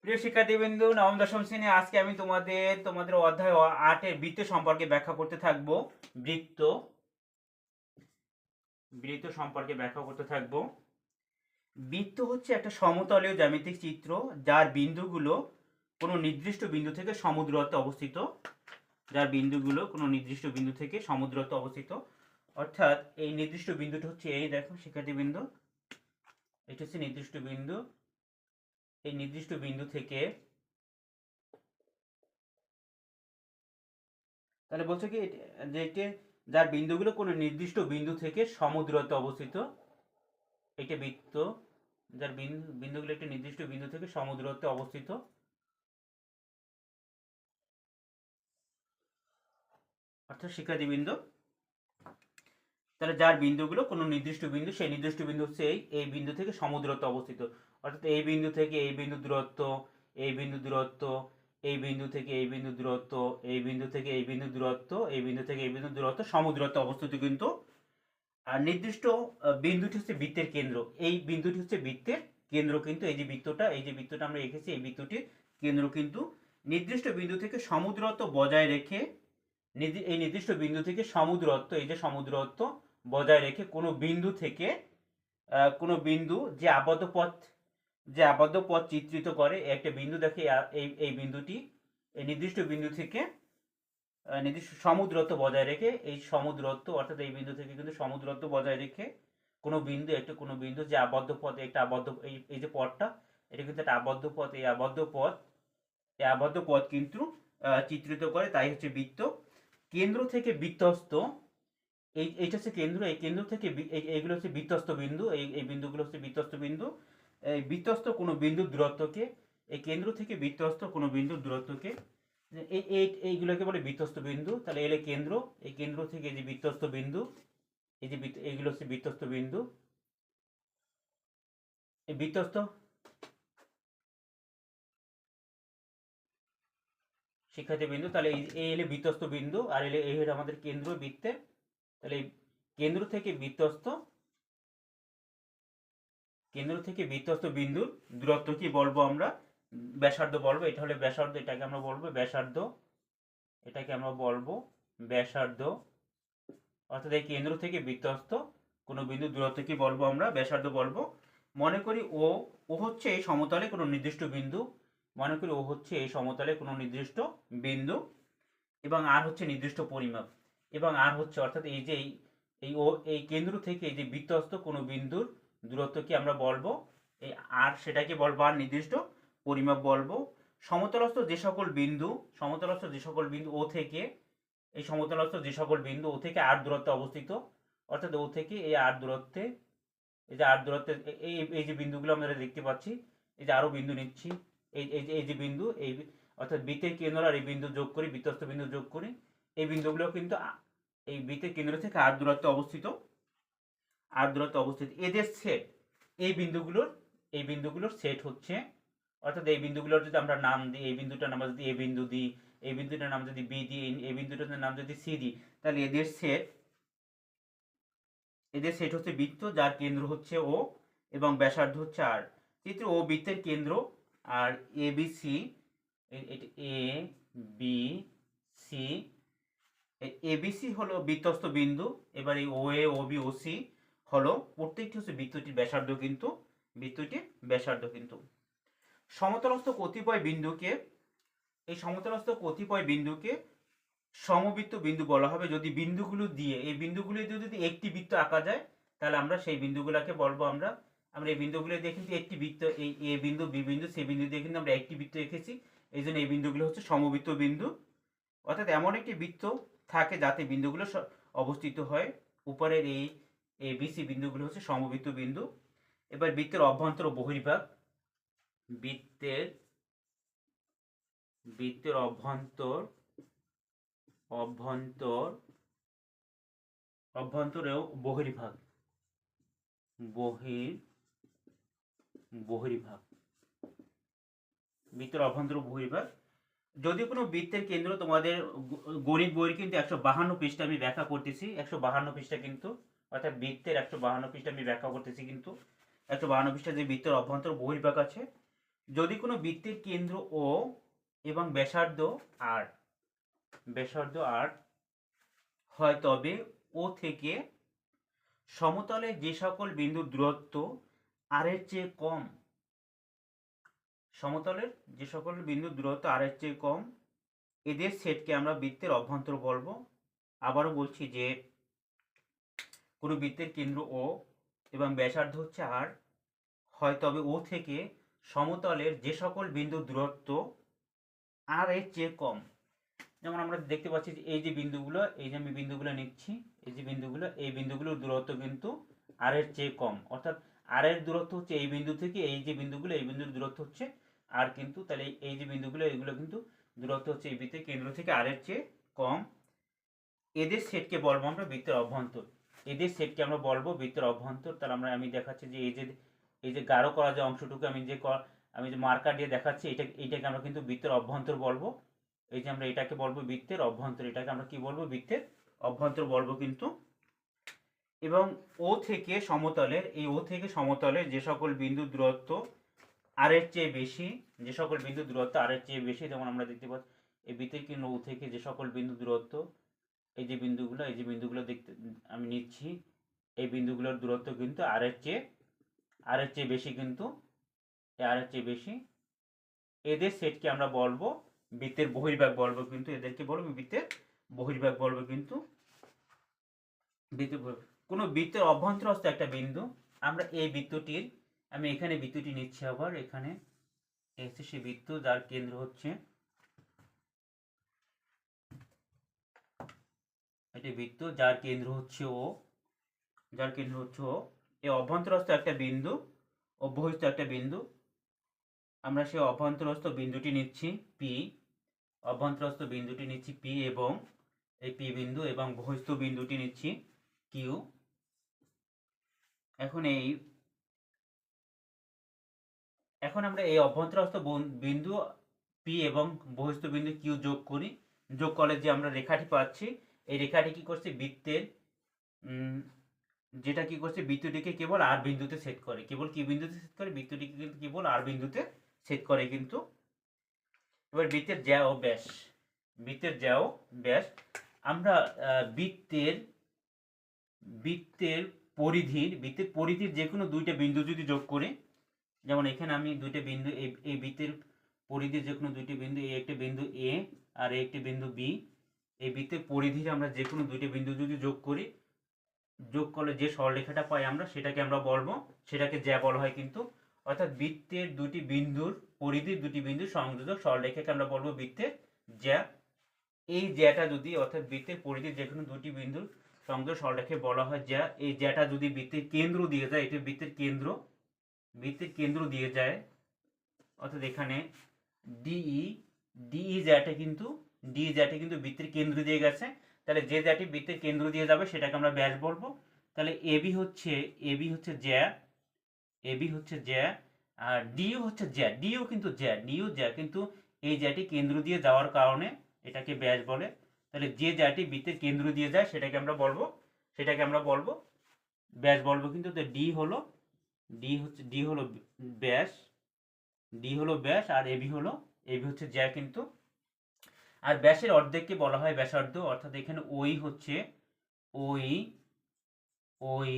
প্রিয় শিক্ষার্থীবৃন্দ, নবম দশম শ্রেণী আজকে আমি তোমাদের অধ্যায় 8-এর বৃত্ত সম্পর্কে ব্যাখ্যা করতে থাকবো। বৃত্ত বৃত্ত সম্পর্কে ব্যাখ্যা করতে থাকবো। বৃত্ত হচ্ছে একটা সমতলীয় জ্যামিতিক চিত্র যার বিন্দুগুলো কোনো নির্দিষ্ট বিন্দু থেকে সমদূরত্বে অবস্থিত। কোনো নির্দিষ্ট বিন্দু থেকে সমদূরত্বে অবস্থিত। অর্থাৎ এই নির্দিষ্ট বিন্দুটা হচ্ছে এই, দেখো শিক্ষার্থীবৃন্দ, এটা হচ্ছে নির্দিষ্ট বিন্দু। এই নির্দিষ্ট বিন্দু থেকে তাহলে বলছে কি যে এটি যার বিন্দুগুলো কোনো নির্দিষ্ট বিন্দু থেকে সমদূরত্বে অবস্থিত, এটা বৃত্ত। যার বিন্দুগুলো একটি নির্দিষ্ট বিন্দু থেকে সমদূরত্বে অবস্থিত। অর্থাৎ শিক্ষার্থীবৃন্দ, তাহলে যার বিন্দুগুলো কোনো নির্দিষ্ট বিন্দু, সেই নির্দিষ্ট বিন্দু হচ্ছে এই বিন্দু থেকে সমদূরত্বে অবস্থিত। অর্থাৎ এই বিন্দু থেকে এই বিন্দু দূরত্ব, এই বিন্দু দূরত্ব, এই বিন্দু থেকে এই বিন্দু দূরত্ব, এই বিন্দু থেকে এই বিন্দু দূরত্ব, এই বিন্দু থেকে এই বিন্দু দূরত্ব সমদূরত্বে অবস্থিত। কিন্তু আর নির্দিষ্ট বিন্দুটি হচ্ছে বৃত্তের কেন্দ্র। এই বিন্দুটি হচ্ছে বৃত্তের কেন্দ্র। কিন্তু এই যে বৃত্তটা আমরা এঁকেছি, এই বৃত্তটির কেন্দ্র কিন্তু নির্দিষ্ট বিন্দু থেকে সমদূরত্ব বজায় রেখে, এই নির্দিষ্ট বিন্দু থেকে সমদূরত্ব, এই যে সমদূরত্ব বজায় রেখে কোনো বিন্দু থেকে কোনো বিন্দু যে আবদ্ধ পথ চিত্রিত করে। একটা বিন্দু দেখে, এই বিন্দুটি এই নির্দিষ্ট বিন্দু থেকে নির্দিষ্ট সমদূরত্ব বজায় রেখে, এই সমদূরত্ব অর্থাৎ এই বিন্দু থেকে কিন্তু সমদূরত্ব বজায় রেখে কোনো বিন্দু যে আবদ্ধ পথ, একটা আবদ্ধ এই যে পথটা, এটা কিন্তু একটা আবদ্ধ পথ। এই আবদ্ধ পথ কিন্তু চিত্রিত করে, তাই হচ্ছে বৃত্ত। কেন্দ্র থেকে বৃত্তস্থ, এইটা হচ্ছে কেন্দ্র। এই কেন্দ্র থেকে এইগুলো হচ্ছে বৃত্তস্থ বিন্দু। এই বিন্দুগুলো হচ্ছে বৃত্তস্থ বিন্দু। এই বৃত্তস্থ কোনো বিন্দুর দূরত্বকে, এই কেন্দ্র থেকে বৃত্তস্থ কোনো বিন্দুর দূরত্বকে এইগুলোকে বলে বৃত্তস্থ বিন্দু। তাহলে এলে কেন্দ্র, এই কেন্দ্র থেকে যে বৃত্তস্থ বিন্দু, এই যে এইগুলো হচ্ছে বৃত্তস্থ বিন্দু। এই বৃত্তস্থ শিক্ষার্থী বিন্দু, তাহলে এই এলে বৃত্তস্থ বিন্দু, আর এই হলো আমাদের কেন্দ্র বৃত্তের। তাহলে কেন্দ্র থেকে বৃত্তস্থ কেন্দ্র থেকে বৃত্তস্থ বিন্দুর দূরত্ব কি বলবো আমরা? ব্যাসার্ধ বলবো। এটা হলো ব্যাসার্ধ, এটাকে আমরা বলবো ব্যাসার্ধ। এটাকে আমরা বলবো ব্যাসার্ধ। অর্থাৎ এই কেন্দ্র থেকে বৃত্তস্থ কোনো বিন্দুর দূরত্ব কি বলবো আমরা? ব্যাসার্ধ বলবো। মনে করি ও হচ্ছে এই সমতলে কোনো নির্দিষ্ট বিন্দু। মনে করি ও হচ্ছে এই সমতলে কোনো নির্দিষ্ট বিন্দু, এবং আর হচ্ছে নির্দিষ্ট পরিমাপ। এবং আর হচ্ছে, অর্থাৎ এই যে এই কেন্দ্র থেকে এই যে বৃত্তস্থ কোনো বিন্দুর দূরত্ব কি আমরা বলবো? এই আর সেটাকে বলবো আর নির্দিষ্ট পরিমাপ বলবো। সমতলস্থ যে সকল বিন্দু ও থেকে, এই সমতলস্থ যে সকল বিন্দু ও থেকে আর দূরত্বে অবস্থিত, অর্থাৎ ও থেকে এই আর দূরত্বে, এই যে আর দূরত্বে এই যে বিন্দুগুলো আমরা দেখতে পাচ্ছি, এই যে আরো বিন্দু নিচ্ছি, এই যে বিন্দু, অর্থাৎ বৃত্তের কেন্দ্র আর এই বিন্দু যোগ করি, বৃত্তস্থ বিন্দু যোগ করি, এই বিন্দুগুলো কিন্তু এই বৃত্তের কেন্দ্র থেকে আর দূরত্বে অবস্থিত। এদের সেট, এই বিন্দুগুলোর সেট হচ্ছে, অর্থাৎ এই বিন্দুগুলোর যদি আমরা নাম দিই, এই বিন্দুটার নাম যদি এ বিন্দু দিই, এই বিন্দুটার নাম যদি বি দিই, এই বিন্দুটার নাম যদি সি দিই, তাহলে এদের সেট হচ্ছে বৃত্ত, যার কেন্দ্র হচ্ছে ও এবং ব্যাসার্ধ হচ্ছে আর। চিত্র ও বৃত্তের কেন্দ্র, আর A B C, A B C, ABC হলো বৃত্তস্থ বিন্দু। এবার এই ও এ, ও বি, ও সি হলো প্রত্যেকটি হচ্ছে বৃত্তটির ব্যাসার্ধ কিন্তু সমতলস্থ কতিপয় বিন্দুকে, এই সমতলস্থ কতিপয় বিন্দুকে সমবৃত্ত বিন্দু বলা হবে যদি এই বিন্দুগুলো দিয়ে যদি একটি বৃত্ত আঁকা যায়, তাহলে আমরা সেই বিন্দুগুলোকে বলবো আমরা এই বিন্দুগুলো দিয়ে কিন্তু একটি বৃত্ত, এই এ বিন্দু, বি বিন্দু, সি বিন্দু দিয়ে কিন্তু আমরা একটি বৃত্ত এঁকেছি। এই জন্য এই বিন্দুগুলো হচ্ছে সমবৃত্ত বিন্দু। অর্থাৎ এমন একটি বৃত্ত থাকে যাতে বিন্দুগুলো অবস্থিত হয়। উপরের এই এ বি সি বিন্দুগুলো হচ্ছে সমবৃত্ত বিন্দু। এবার বৃত্তের অভ্যন্তর ও বহির্ভাগ, বৃত্তের বৃত্তের অভ্যন্তর অভ্যন্তর অভ্যন্তরেও বহির্ভাগ, বহির্ভাগ, বৃত্তের অভ্যন্তর ও বহির্ভাগ। যদি কোনো বৃত্তের কেন্দ্র, তোমাদের গণিত বইয়ের কিন্তু 152 পৃষ্ঠা আমি ব্যাখ্যা করতেছি, 152 পৃষ্ঠা কিন্তু, অর্থাৎ বৃত্তের 152 পৃষ্ঠা আমি ব্যাখ্যা করতেছি কিন্তু 152 পৃষ্ঠা যে বৃত্তের অভ্যন্তর বহির্ভাগ আছে, যদি কোনো বৃত্তের কেন্দ্র ও এবং ব্যাসার্ধ আর হয়, তবে ও থেকে সমতলে যে সকল বিন্দুর দূরত্ব আর এর চেয়ে কম, সমতলের যে সকল বিন্দুর দূরত্ব আর এর চেয়ে কম, এদের সেটকে আমরা বৃত্তের অভ্যন্তর বলবো। আবারও বলছি যে কোনো বৃত্তের কেন্দ্র ও এবং ব্যাসার্ধ হচ্ছে আর হয়, তবে ও থেকে সমতলের যে সকল বিন্দুর দূরত্ব আর এর চেয়ে কম। যেমন আমরা দেখতে পাচ্ছি যে এই যে বিন্দুগুলো, এই যে আমি বিন্দুগুলো নিচ্ছি, এই যে বিন্দুগুলো, এই বিন্দুগুলোর দূরত্ব কিন্তু আর এর চেয়ে কম, অর্থাৎ আর এর দূরত্ব হচ্ছে এই বিন্দু থেকে এই যে বিন্দুগুলো, এই বিন্দুর দূরত্ব হচ্ছে আর, কিন্তু তাহলে এই যে বিন্দুগুলো, এগুলো কিন্তু দূরত্ব হচ্ছে এই বৃত্তের কেন্দ্র থেকে আর এর চেয়ে কম। এদের সেটকে বলবো আমরা বৃত্তের অভ্যন্তর। এদের সেটকে আমরা বলবো বৃত্তের অভ্যন্তর। তাহলে আমি দেখাচ্ছি যে এই যে গাঢ় করা যে অংশটুকু আমি যে মার্কার দিয়ে দেখাচ্ছি, এইটাকে আমরা কিন্তু বৃত্তের অভ্যন্তর বলবো। এই যে আমরা এটাকে বলবো বৃত্তের অভ্যন্তর, এটাকে আমরা কি বলবো? বৃত্তের অভ্যন্তর বলবো কিন্তু। এবং ও থেকে সমতলের যে সকল বিন্দু দূরত্ব আর এর চেয়ে বেশি, যে সকল বিন্দু দূরত্ব আর এর চেয়ে বেশি, যেমন আমরা দেখতে পাচ্ছি এই বৃত্তের কেন্দ্র ও থেকে যে সকল বিন্দু দূরত্ব, এই যে বিন্দুগুলো দেখতে আমি নিচ্ছি, এই বিন্দুগুলোর দূরত্ব কিন্তু আর এর চেয়ে বেশি, কিন্তু আর এর চেয়ে বেশি, এদের সেটকে আমরা বলবো বৃত্তের বহির্ভাগ বলবো কিন্তু, এদেরকে বলবো বৃত্তের বহির্ভাগ বলবো কিন্তু। কোনো বৃত্তের অভ্যন্তরস্থ একটা বিন্দু, আমরা এই বৃত্তটির, আমি এখানে বৃত্তটি নিচ্ছি, আবার এখানে হচ্ছে সেই বৃত্ত যার কেন্দ্র হচ্ছে, এটি বৃত্ত যার কেন্দ্র হচ্ছে ও, এই অভ্যন্তরস্থ একটা বিন্দু ও বহিস্থ একটা বিন্দু, আমরা সেই অভ্যন্তরস্থ বিন্দুটি নিচ্ছি পি, অভ্যন্তরস্থ বিন্দুটি নিচ্ছি পি, এবং এই পি বিন্দু, এবং বহিস্থ বিন্দুটি নিচ্ছি কিউ। এখন আমরা এই অভ্যন্তরস্থ বিন্দু পি এবং বহিস্থ বিন্দু কিউ যোগ করি। যোগ করলে যে আমরা রেখাটি পাচ্ছি, এই রেখাটি কি করছে? বৃত্তের যেটা কি করছে, বৃত্তটিকে কেবল আর বিন্দুতে সেট করে। কেবল কি বিন্দুতে সেট করে? বৃত্তটিকে কিন্তু কেবল আর বিন্দুতে সেট করে কিন্তু। এবার বৃত্তের জ্যা ও ব্যাস, আমরা বৃত্তের পরিধির যে কোনো দুইটা বিন্দু যদি যোগ করি, যেমন এখানে আমি দুইটা বিন্দু, এই বৃত্তের পরিধির যে কোনো দুইটি বিন্দু, এই একটা বিন্দু এ আর এই একটি বিন্দু বি, এই বৃত্তের পরিধির আমরা যে কোনো দুইটা বিন্দু যদি যোগ করি, যোগ করলে যে সরলরেখাটা পাই আমরা, সেটাকে জ্যা বলা হয় কিন্তু। অর্থাৎ বৃত্তের পরিধির দুটি বিন্দুর সংযোজক সরলরেখাকে আমরা বলবো বৃত্তের জ্যা। এই জ্যাটা যদি, অর্থাৎ বৃত্তের পরিধির যে কোনো দুটি বিন্দুর সংযোজক সরলরেখাকে বলা হয় জ্যা। এই জ্যাটা যদি বৃত্তের কেন্দ্র দিয়ে যায়, এটা বৃত্তের কেন্দ্র দিয়ে যায়, অর্থাৎ এখানে ডিই জ্যাটা কিন্তু বৃত্তের কেন্দ্র দিয়ে গেছে। তাহলে যে জ্যাটি বৃত্তের কেন্দ্র দিয়ে যাবে সেটাকে আমরা ব্যাস বলবো। তাহলে এবি হচ্ছে জ্যা, আর ডিও হচ্ছে জ্যা, ডিও জ্যা, কিন্তু এই জ্যাটি কেন্দ্র দিয়ে যাওয়ার কারণে এটাকে ব্যাস বলে। তাহলে যে জ্যাটি বৃত্তের কেন্দ্র দিয়ে যায় সেটাকে আমরা বলবো ব্যাস বলবো কিন্তু। তো ডি হলো ব্যাস, আর এবি হচ্ছে জ্যা কিন্তু। আর ব্যাসের অর্ধেককে বলা হয় ব্যাসার্ধ, অর্থাৎ এখানে ওই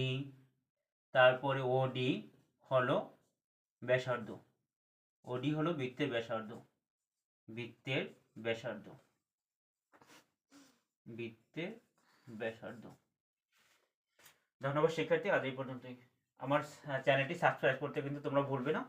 তারপরে ওডি হলো ব্যাসার্ধ, বৃত্তের ব্যাসার্ধ। ধন্যবাদ শিক্ষার্থী, আজ এই পর্যন্তই। আমার চ্যানেলটি সাবস্ক্রাইব করতে কিন্তু তোমরা ভুলবে না।